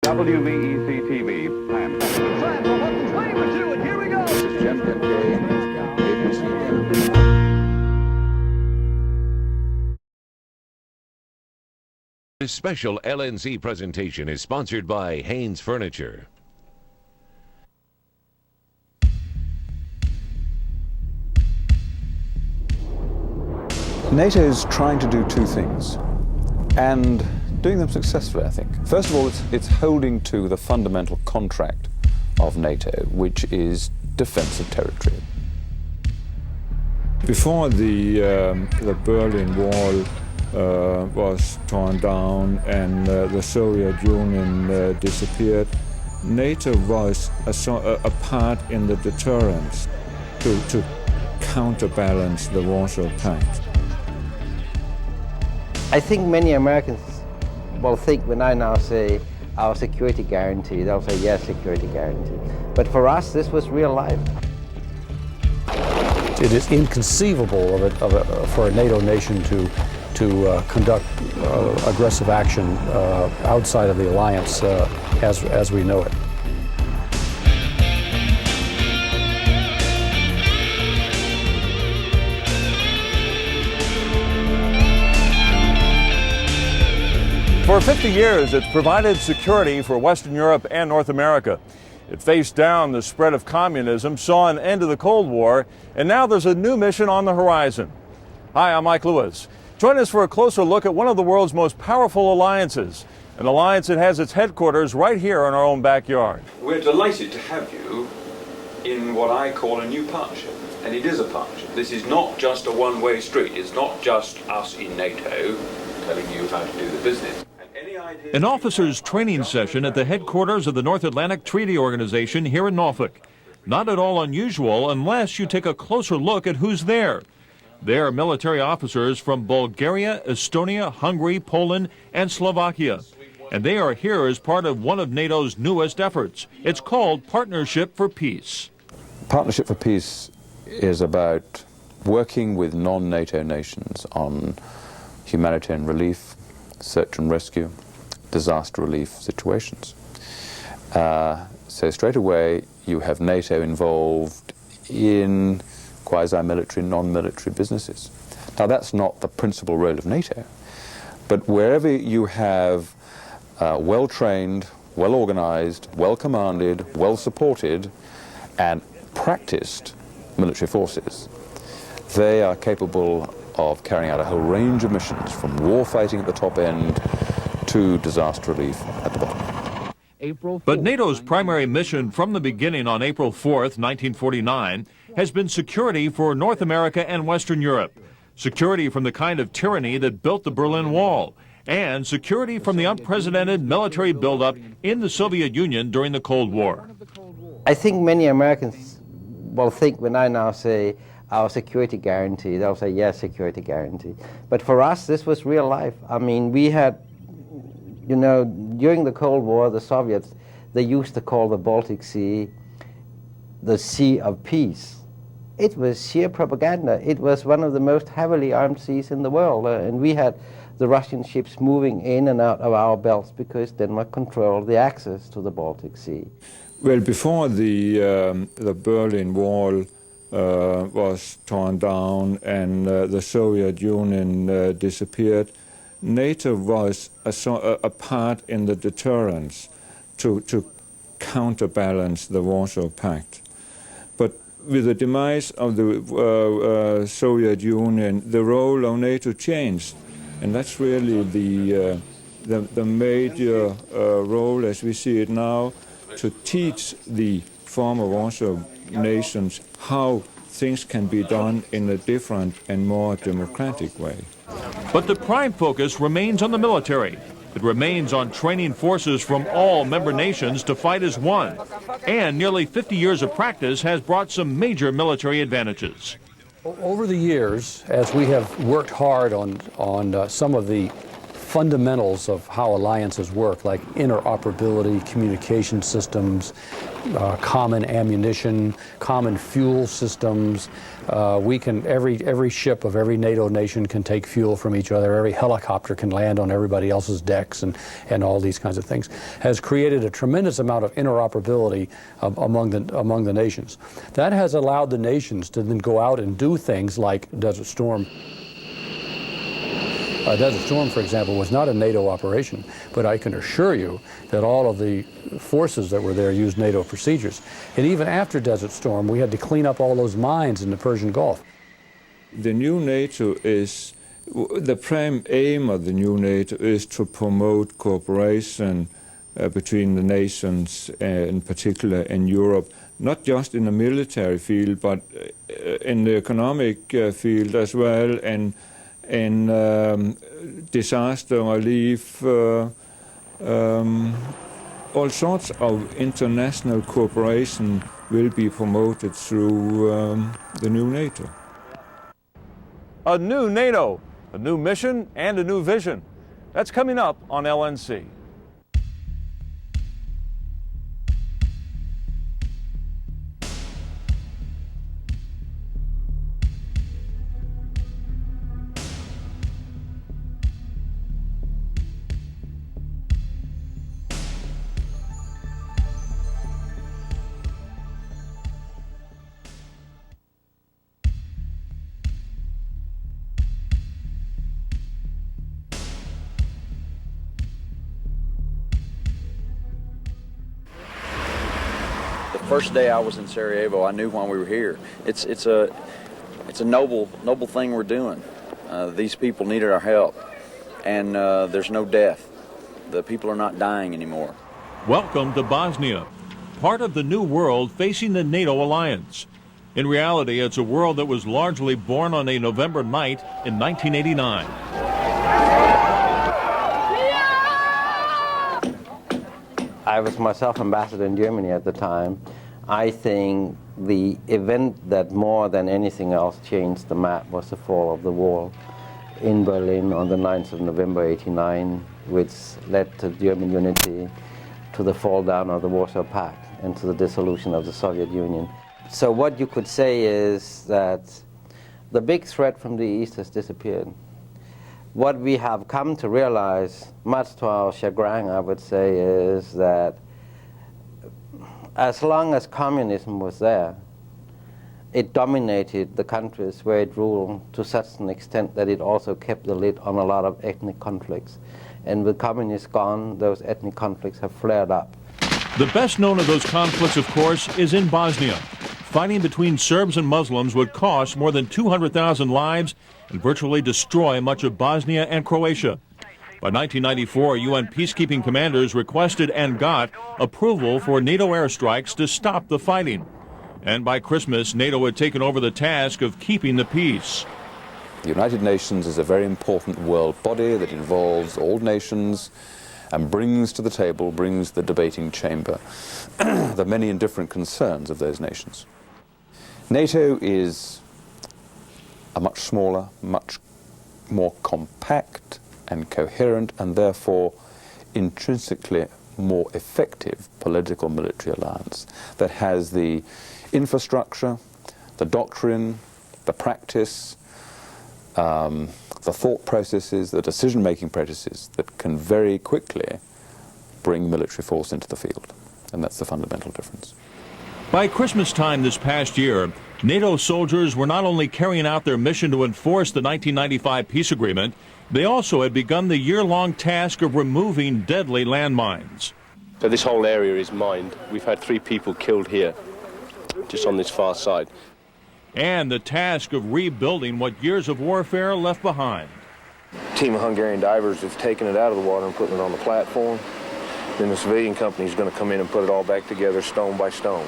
WVEC-TV, plan. And here we go. This is Jeff Kincaid, ABC News. This special LNC presentation is sponsored by Haynes Furniture. NATO is trying to do two things, and doing them successfully, I think. First of all, it's holding to the fundamental contract of NATO, which is defense of territory. Before the Berlin Wall was torn down and the Soviet Union disappeared, NATO was a part in the deterrence to counterbalance the Warsaw Pact. I think many Americans will think when I now say our security guarantee, they'll say yes, security guarantee. But for us, this was real life. It is inconceivable for a NATO nation to conduct aggressive action outside of the alliance as we know it. For 50 years, it's provided security for Western Europe and North America. It faced down the spread of communism, saw an end to the Cold War, and now there's a new mission on the horizon. Hi, I'm Mike Lewis. Join us for a closer look at one of the world's most powerful alliances, an alliance that has its headquarters right here in our own backyard. We're delighted to have you in what I call a new partnership, and it is a partnership. This is not just a one-way street. It's not just us in NATO telling you how to do the business. An officers' training session at the headquarters of the North Atlantic Treaty Organization here in Norfolk. Not at all unusual unless you take a closer look at who's there. They're military officers from Bulgaria, Estonia, Hungary, Poland, and Slovakia. And they are here as part of one of NATO's newest efforts. It's called Partnership for Peace. Partnership for Peace is about working with non-NATO nations on humanitarian relief, search and rescue, disaster relief situations. So straight away you have NATO involved in quasi-military, non-military businesses. Now that's not the principal role of NATO, but wherever you have well-trained, well-organized, well-commanded, well-supported and practiced military forces, they are capable of carrying out a whole range of missions, from war fighting at the top end to disaster relief at the bottom. But NATO's primary mission from the beginning on April 4th, 1949, has been security for North America and Western Europe. Security from the kind of tyranny that built the Berlin Wall, and security from the unprecedented military buildup in the Soviet Union during the Cold War. I think many Americans will think when I now say our security guarantee, they'll say yes, security guarantee. But for us, this was real life. I mean, we had, you know, during the Cold War, the Soviets, they used to call the Baltic Sea the Sea of Peace. It was sheer propaganda. It was one of the most heavily armed seas in the world, and we had the Russian ships moving in and out of our belts because Denmark controlled the access to the Baltic Sea. Well, before the Berlin Wall was torn down and the Soviet Union disappeared, NATO was a part in the deterrence to counterbalance the Warsaw Pact. But with the demise of the Soviet Union, the role of NATO changed, and that's really the major role as we see it now, to teach the former Warsaw nations how things can be done in a different and more democratic way. But the prime focus remains on the military. It remains on training forces from all member nations to fight as one. And nearly 50 years of practice has brought some major military advantages. Over the years, as we have worked hard on some of the fundamentals of how alliances work, like interoperability, communication systems, common ammunition, common fuel systems. Every ship of every NATO nation can take fuel from each other. Every helicopter can land on everybody else's decks, and all these kinds of things has created a tremendous amount of interoperability among the nations. That has allowed the nations to then go out and do things like Desert Storm. Desert Storm, for example, was not a NATO operation, but I can assure you that all of the forces that were there used NATO procedures. And even after Desert Storm, we had to clean up all those mines in the Persian Gulf. The new NATO is, the prime aim of the new NATO is to promote cooperation between the nations, in particular in Europe, not just in the military field, but in the economic field as well, and in disaster relief, all sorts of international cooperation will be promoted through the new NATO. A new NATO, a new mission, and a new vision. That's coming up on LNC. First day I was in Sarajevo, I knew why we were here. It's a noble thing we're doing. These people needed our help, and there's no death. The people are not dying anymore. Welcome to Bosnia, part of the new world facing the NATO alliance. In reality, it's a world that was largely born on a November night in 1989. I was myself ambassador in Germany at the time. I think the event that more than anything else changed the map was the fall of the wall in Berlin on the 9th of November 89, which led to German unity, to the fall down of the Warsaw Pact, and to the dissolution of the Soviet Union. So what you could say is that the big threat from the East has disappeared. What we have come to realize, much to our chagrin, I would say, is that as long as communism was there, it dominated the countries where it ruled to such an extent that it also kept the lid on a lot of ethnic conflicts. And with communists gone, those ethnic conflicts have flared up. The best known of those conflicts, of course, is in Bosnia. Fighting between Serbs and Muslims would cost more than 200,000 lives and virtually destroy much of Bosnia and Croatia. By 1994, UN peacekeeping commanders requested and got approval for NATO airstrikes to stop the fighting. And by Christmas, NATO had taken over the task of keeping the peace. The United Nations is a very important world body that involves all nations and brings to the table, brings the debating chamber, the many and different concerns of those nations. NATO is a much smaller, much more compact and coherent, and therefore intrinsically more effective political military alliance that has the infrastructure, the doctrine, the practice, the thought processes, the decision-making processes that can very quickly bring military force into the field. And that's the fundamental difference. By Christmas time this past year, NATO soldiers were not only carrying out their mission to enforce the 1995 peace agreement, they also had begun the year-long task of removing deadly landmines. So this whole area is mined. We've had 3 people killed here, just on this far side. And the task of rebuilding what years of warfare left behind. A team of Hungarian divers have taken it out of the water and putting it on the platform. Then the civilian company is going to come in and put it all back together, stone by stone,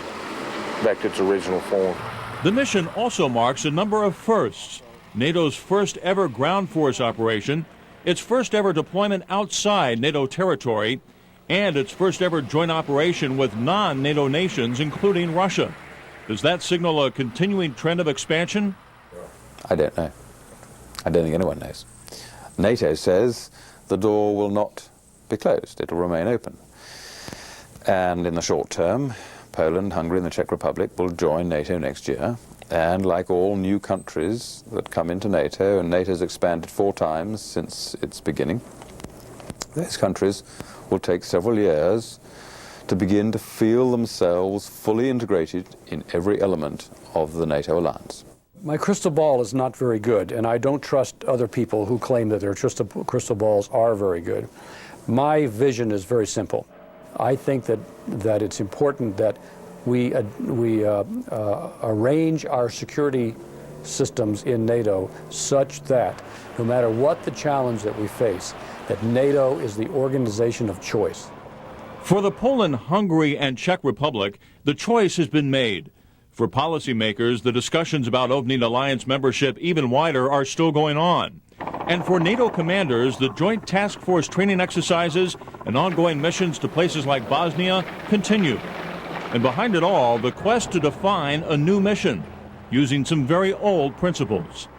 back to its original form. The mission also marks a number of firsts. NATO's first ever ground force operation, its first ever deployment outside NATO territory, and its first ever joint operation with non-NATO nations, including Russia. Does that signal a continuing trend of expansion? I don't know. I don't think anyone knows. NATO says the door will not be closed. It will remain open. And in the short term, Poland, Hungary, and the Czech Republic will join NATO next year. And like all new countries that come into NATO, and NATO has expanded 4 times since its beginning, those countries will take several years to begin to feel themselves fully integrated in every element of the NATO alliance. My crystal ball is not very good, and I don't trust other people who claim that their crystal balls are very good. My vision is very simple. I think that it's important that we arrange our security systems in NATO such that no matter what the challenge that we face, that NATO is the organization of choice. For the Poland, Hungary, and Czech Republic, the choice has been made. For policymakers, the discussions about opening alliance membership even wider are still going on. And for NATO commanders, the Joint Task Force training exercises and ongoing missions to places like Bosnia continue. And behind it all, the quest to define a new mission, using some very old principles.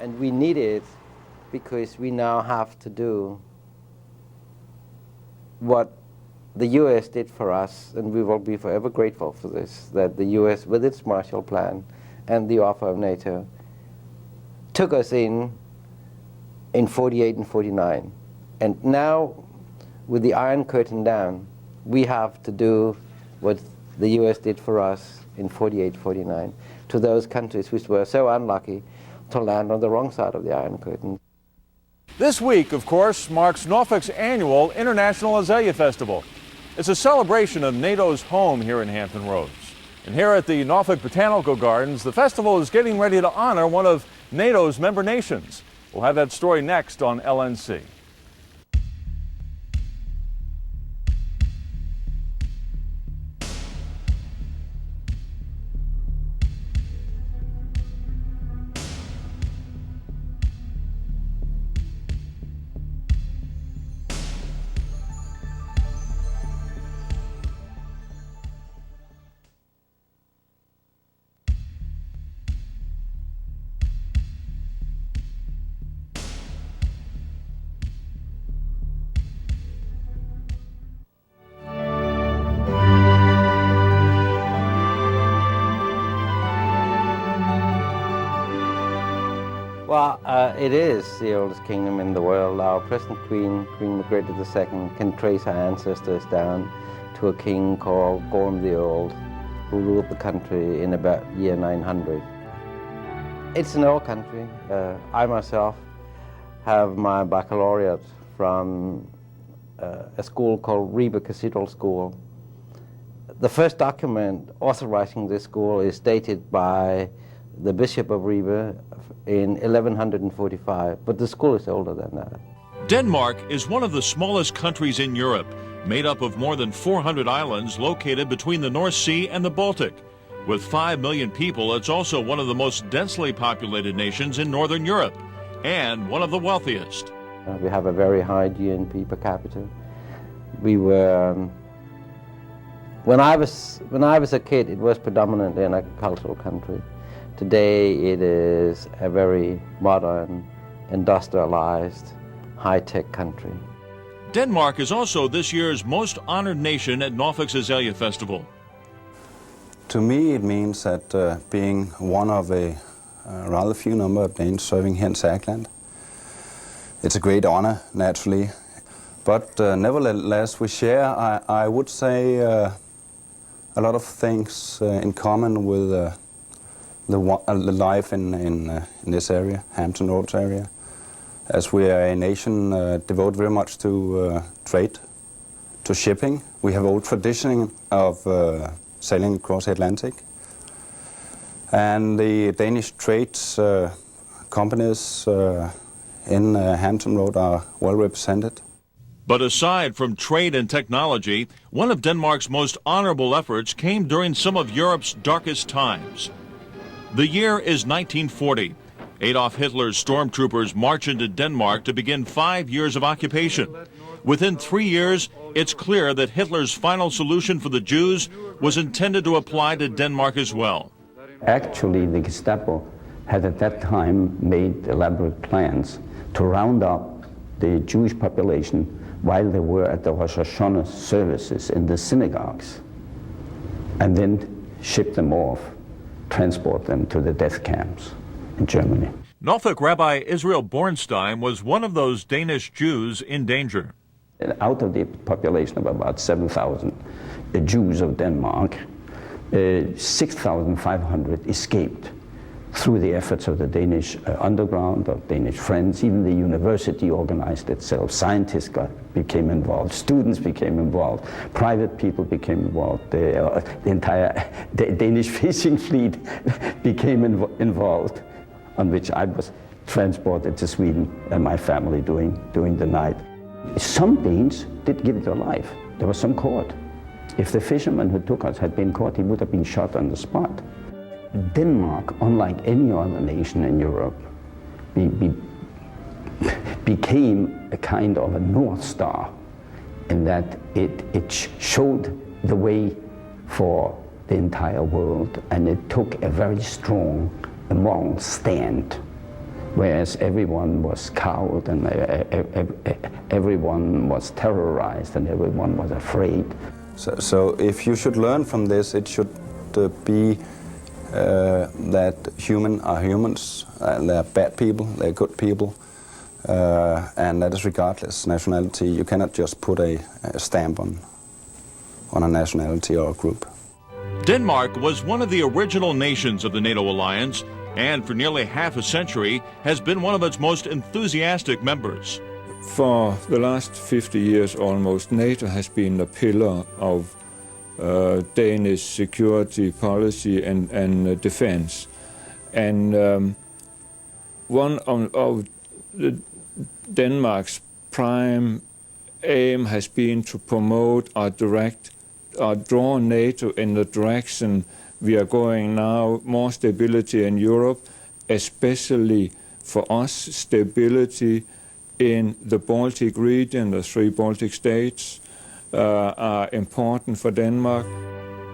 And we need it because we now have to do what the U.S. did for us, and we will be forever grateful for this, that the U.S., with its Marshall Plan and the offer of NATO, took us in 48 and 49. And now, with the Iron Curtain down, we have to do what the U.S. did for us in 48, 49, to those countries which were so unlucky to land on the wrong side of the Iron Curtain. This week, of course, marks Norfolk's annual International Azalea Festival. It's a celebration of NATO's home here in Hampton Roads. And here at the Norfolk Botanical Gardens, the festival is getting ready to honor one of NATO's member nations. We'll have that story next on LNC. Well, it is the oldest kingdom in the world. Our present queen, Queen Margrethe II, can trace her ancestors down to a king called Gorm the Old, who ruled the country in about year 900. It's an old country. I myself have my baccalaureate from a school called Ribe Cathedral School. The first document authorizing this school is dated by the Bishop of Ribe in 1145, but the school is older than that. Denmark is one of the smallest countries in Europe, made up of more than 400 islands located between the North Sea and the Baltic. With 5 million people, it's also one of the most densely populated nations in Northern Europe, and one of the wealthiest. We have a very high GNP per capita. We were, when I was a kid, it was predominantly an agricultural country. Today it is a very modern, industrialized, high-tech country. Denmark is also this year's most honored nation at Norfolk's Azalea Festival. To me, it means that being one of a rather few number of Danes serving here in Sackland, it's a great honor, naturally. But nevertheless, we share, I would say, a lot of things in common with the life in this area, Hampton Roads area, as we are a nation devoted very much to trade, to shipping. We have old tradition of sailing across the Atlantic, and the Danish trade companies in Hampton Road are well represented. But aside from trade and technology, one of Denmark's most honorable efforts came during some of Europe's darkest times. The year is 1940. Adolf Hitler's stormtroopers march into Denmark to begin 5 years of occupation. Within 3 years, it's clear that Hitler's final solution for the Jews was intended to apply to Denmark as well. Actually, the Gestapo had at that time made elaborate plans to round up the Jewish population while they were at the Rosh Hashanah services in the synagogues, and then ship them off, transport them to the death camps in Germany. Norfolk Rabbi Israel Bornstein was one of those Danish Jews in danger. Out of the population of about 7,000 Jews of Denmark, 6,500 escaped through the efforts of the Danish underground, of Danish Friends. Even the university organized itself. Scientists became involved, students became involved, private people became involved, the entire Danish fishing fleet became involved, on which I was transported to Sweden and my family during the night. Some Danes did give their life. There was some court. If the fisherman who took us had been caught, he would have been shot on the spot. Denmark, unlike any other nation in Europe, became a kind of a North Star in that it showed the way for the entire world, and it took a very strong moral stand, whereas everyone was cowed and everyone was terrorized and everyone was afraid. So if you should learn from this, it should be that humans are humans, they're bad people, they're good people, and that is regardless nationality. You cannot just put a stamp on a nationality or a group. Denmark was one of the original nations of the NATO alliance, and for nearly half a century has been one of its most enthusiastic members. For the last 50 years almost, NATO has been the pillar of Danish security policy and defense. And one of Denmark's prime aim has been to promote or draw NATO in the direction we are going now, more stability in Europe, especially for us, stability in the Baltic region. The 3 Baltic states are important for Denmark.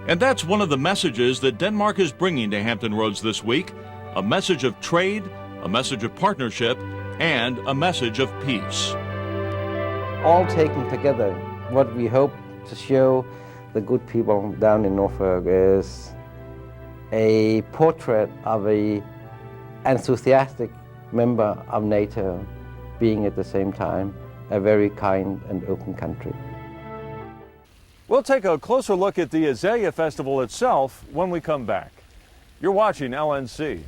And that's one of the messages that Denmark is bringing to Hampton Roads this week, a message of trade, a message of partnership, and a message of peace. All taken together, what we hope to show the good people down in Norfolk is a portrait of an enthusiastic member of NATO, being at the same time a very kind and open country. We'll take a closer look at the Azalea Festival itself when we come back. You're watching LNC.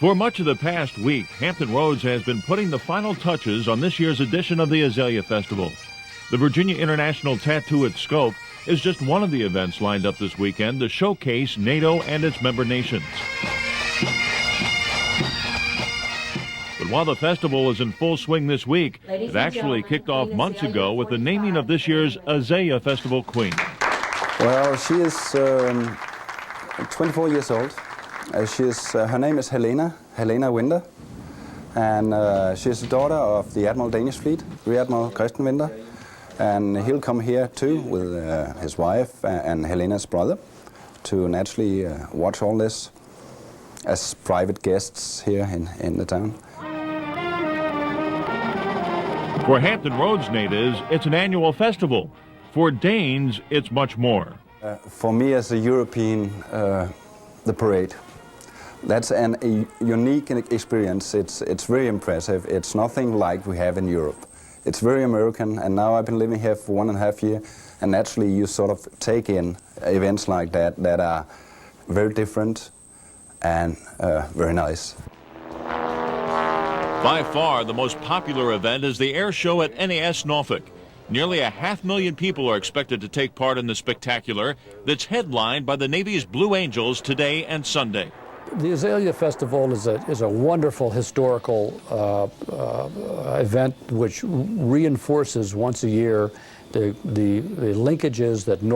For much of the past week, Hampton Roads has been putting the final touches on this year's edition of the Azalea Festival. The Virginia International Tattoo at Scope is just one of the events lined up this weekend to showcase NATO and its member nations. But while the festival is in full swing this week, it actually kicked off months ago with the naming of this year's Azalea Festival Queen. Well, she is 24 years old. Her name is Helena Winter, and she's the daughter of the Admiral Danish Fleet, Rear Admiral Christian Winter, and he'll come here too with his wife and Helena's brother to naturally watch all this as private guests here in the town. For Hampton Roads natives, it's an annual festival. For Danes, it's much more. For me as a European, the parade. That's a unique experience. It's very impressive. It's nothing like we have in Europe. It's very American, and now I've been living here for 1.5 years, and naturally you sort of take in events like that are very different and very nice. By far, the most popular event is the air show at NAS Norfolk. Nearly 500,000 people are expected to take part in the spectacular that's headlined by the Navy's Blue Angels today and Sunday. The Azalea Festival is a wonderful historical event which reinforces once a year the linkages that the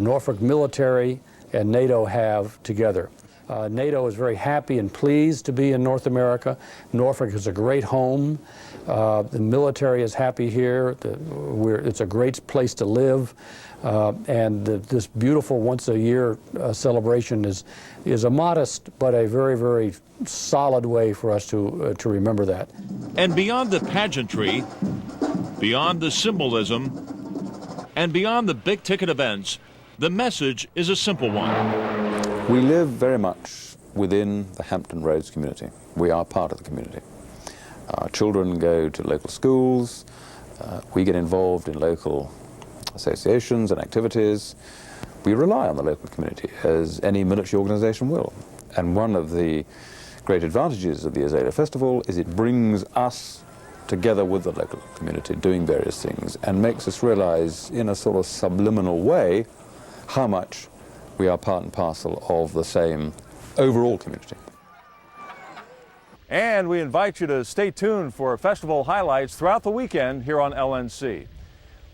Norfolk military, and NATO have together. NATO is very happy and pleased to be in North America. Norfolk is a great home. The military is happy here. It's a great place to live. And this beautiful once-a-year celebration is a modest but a very, very solid way for us to remember that. And beyond the pageantry, beyond the symbolism, and beyond the big-ticket events, the message is a simple one. We live very much within the Hampton Roads community. We are part of the community. Our children go to local schools. We get involved in local associations and activities. We rely on the local community, as any military organization will. And one of the great advantages of the Azalea Festival is it brings us together with the local community doing various things and makes us realize in a sort of subliminal way how much we are part and parcel of the same overall community. And we invite you to stay tuned for festival highlights throughout the weekend here on LNC.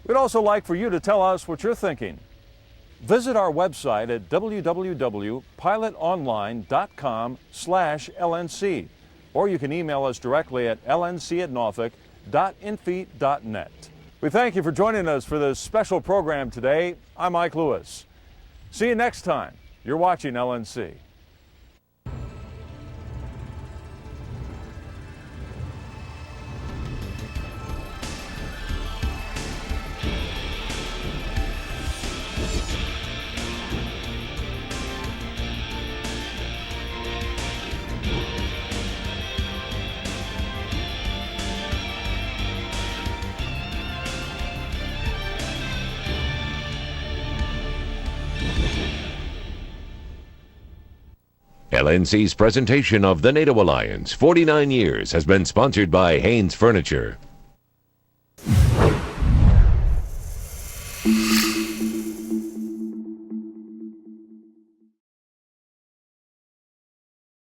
We'd also like for you to tell us what you're thinking. Visit our website at www.pilotonline.com/LNC, or you can email us directly at lnc@norfolk.infi.net. We thank you for joining us for this special program today. I'm Mike Lewis. See you next time. You're watching LNC. LNC's presentation of the NATO Alliance, 49 years, has been sponsored by Haynes Furniture.